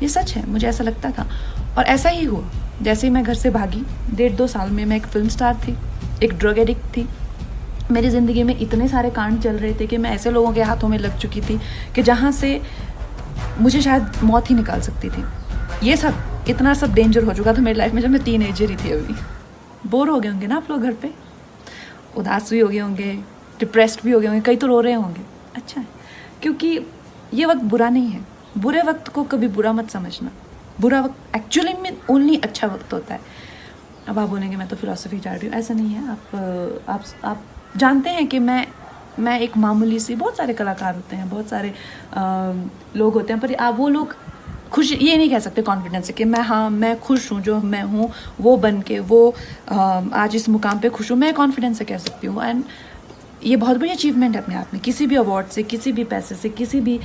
ये सच है, मुझे ऐसा लगता था और ऐसा ही हुआ। जैसे ही मैं घर से भागी, 1.5-2 साल में मैं एक फिल्म स्टार थी, एक ड्रग एडिक्ट थी। मेरी ज़िंदगी में इतने सारे कांड चल रहे थे कि मैं ऐसे लोगों के हाथों में लग चुकी थी कि जहाँ से मुझे शायद मौत ही निकाल सकती थी। ये सब इतना सब डेंजर हो चुका था मेरी लाइफ में जब मैं टीनेजर ही थी। अभी बोर हो गए होंगे ना आप लोग घर पे, उदास भी हो गए होंगे, डिप्रेस्ड भी हो गए होंगे, कई तो रो रहे होंगे। अच्छा है, क्योंकि ये वक्त बुरा नहीं है। बुरे वक्त को कभी बुरा मत समझना। बुरा वक्त एक्चुअली में ओनली अच्छा वक्त होता है। अब आप बोलेंगे मैं तो फिलॉसफी चाह रही हूँ, ऐसा नहीं है। आप जानते हैं कि मैं एक मामूली सी, बहुत सारे कलाकार होते हैं, बहुत सारे लोग होते हैं, पर आप वो लोग खुश ये नहीं कह सकते कॉन्फिडेंस से कि मैं खुश हूँ, जो मैं हूँ वो बन के आज इस मुकाम पे खुश हूँ। मैं कॉन्फिडेंस से कह सकती हूँ। एंड ये बहुत बड़ी अचीवमेंट है अपने आप में, किसी भी अवार्ड से, किसी भी पैसे से, किसी भी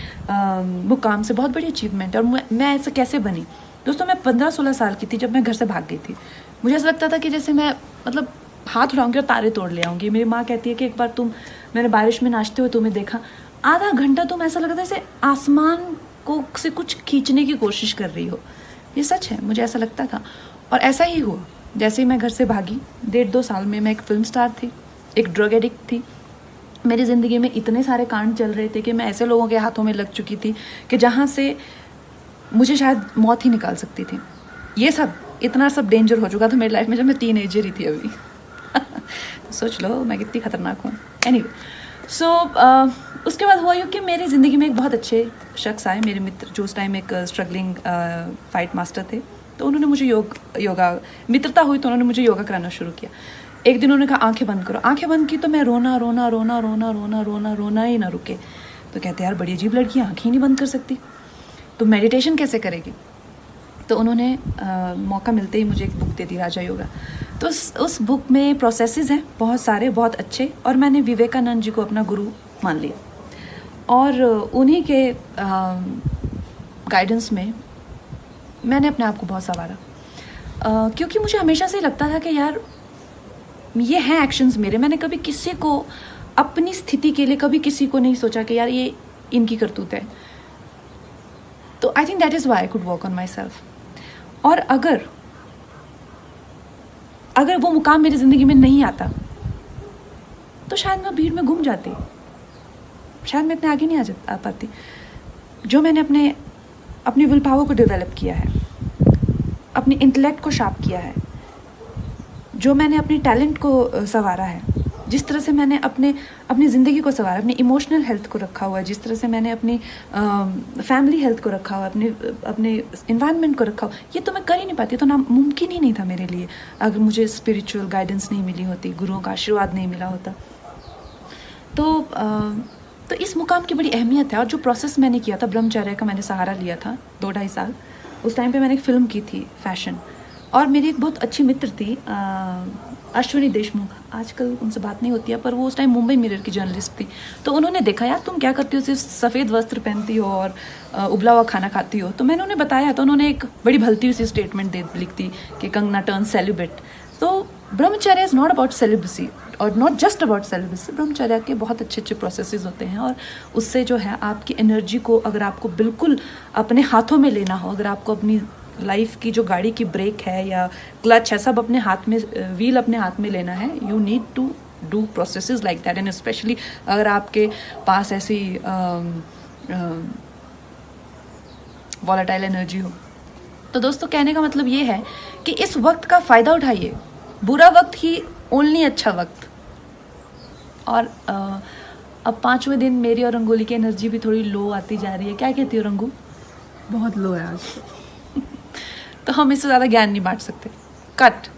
मुकाम से बहुत बड़ी अचीवमेंट है। और मैं ऐसा कैसे बनी दोस्तों? मैं 15-16 साल की थी जब मैं घर से भाग गई थी। मुझे ऐसा लगता था कि जैसे मैं मतलब हाथ उठाऊंगी और तारे तोड़ ले आऊँगी। मेरी माँ कहती है कि एक बार मैंने बारिश में नाचते हुए तुम्हें देखा, आधा घंटा तुम ऐसा लगा था जैसे आसमान को से कुछ खींचने की कोशिश कर रही हो। ये सच है, मुझे ऐसा लगता था और ऐसा ही हुआ। जैसे ही मैं घर से भागी, 1.5-2 साल में मैं एक फिल्म स्टार थी, एक ड्रग एडिक्ट थी। मेरी ज़िंदगी में इतने सारे कांड चल रहे थे कि मैं ऐसे लोगों के हाथों में लग चुकी थी कि जहाँ से मुझे शायद मौत ही निकाल सकती थी। ये सब इतना सब डेंजर हो चुका था मेरी लाइफ में जब मैं टीनेजर ही थी अभी। तो सोच लो मैं कितनी खतरनाक हूँ। एनीवे, सो उसके बाद हुआ यूँ कि मेरी ज़िंदगी में एक बहुत अच्छे शख्स आए, मेरे मित्र, जो उस टाइम एक स्ट्रगलिंग फाइट मास्टर थे। तो उन्होंने मुझे योगा मित्रता हुई तो उन्होंने मुझे योगा कराना शुरू किया। एक दिन उन्होंने कहा आंखें बंद करो। आंखें बंद की तो मैं रोना ही ना रुके। तो कहते यार बड़ी अजीब लड़की, आंखें ही नहीं बंद कर सकती, तो मेडिटेशन कैसे करेगी? तो उन्होंने मौका मिलते ही मुझे एक बुक दे दी, राजा योगा। तो उस बुक में प्रोसेसेस हैं बहुत सारे, बहुत अच्छे, और मैंने विवेकानंद जी को अपना गुरु मान लिया और उन्हीं के गाइडेंस में मैंने अपने आप को बहुत संवारा। क्योंकि मुझे हमेशा से लगता था कि यार ये हैं एक्शंस मेरे। मैंने कभी किसी को अपनी स्थिति के लिए कभी किसी को नहीं सोचा कि यार ये इनकी करतूत है। तो I think that is why I could work on my self. और अगर वो मुकाम मेरी ज़िंदगी में नहीं आता तो शायद मैं भीड़ में घूम जाती, शायद मैं इतने आगे नहीं आ पाती। जो मैंने अपनी विल पावर को डेवलप किया है, अपनी इंटेलेक्ट को शार्प किया है, जो मैंने अपने टैलेंट को संवारा है, जिस तरह से मैंने अपनी ज़िंदगी को संवारा, अपनी इमोशनल हेल्थ को रखा हुआ है, जिस तरह से मैंने अपनी फैमिली हेल्थ को रखा हुआ, अपने इन्वायरमेंट को रखा हुआ, ये तो मैं कर ही नहीं पाती। तो ना मुमकिन ही नहीं था मेरे लिए अगर मुझे स्पिरिचुअल गाइडेंस नहीं मिली होती, गुरुओं का आशीर्वाद नहीं मिला होता। तो इस मुकाम की बड़ी अहमियत है। और जो प्रोसेस मैंने किया था, ब्रह्मचर्य का मैंने सहारा लिया था 2-2.5 साल। उस टाइम पे मैंने एक फ़िल्म की थी फैशन, और मेरी एक बहुत अच्छी मित्र थी अश्विनी देशमुख, आजकल उनसे बात नहीं होती है, पर वो उस टाइम मुंबई मिरर की जर्नलिस्ट थी। तो उन्होंने देखा यार तुम क्या करती हो, सिर्फ सफ़ेद वस्त्र पहनती हो और उबला हुआ खाना खाती हो। तो मैंने उन्हें बताया, तो उन्होंने एक बड़ी भलती हुई सी स्टेटमेंट लिख दी कि कंगना टर्न सेलिब्रेट। तो ब्रह्मचर्य इज़ नॉट अबाउट सेलिब्रेसी और नॉट जस्ट अबाउट सेलिब्रेसी। ब्रह्मचर्य के बहुत अच्छे प्रोसेसेस होते हैं, और उससे जो है आपकी एनर्जी को अगर आपको बिल्कुल अपने हाथों में लेना हो, अगर आपको अपनी लाइफ की जो गाड़ी की ब्रेक है या क्लच है, सब अपने हाथ में, व्हील अपने हाथ में लेना है, you need to do processes like that. And specially अगर आपके पास ऐसी वॉलेटाइल एनर्जी हो। तो दोस्तों कहने का मतलब ये है कि इस वक्त का फ़ायदा उठाइए। बुरा वक्त ही ओनली अच्छा वक्त। और अब 5वें दिन मेरी और रंगोली की एनर्जी भी थोड़ी लो आती जा रही है। क्या कहती हो रंगू? बहुत लो है आज। तो हम इससे ज़्यादा ज्ञान नहीं बांट सकते। कट।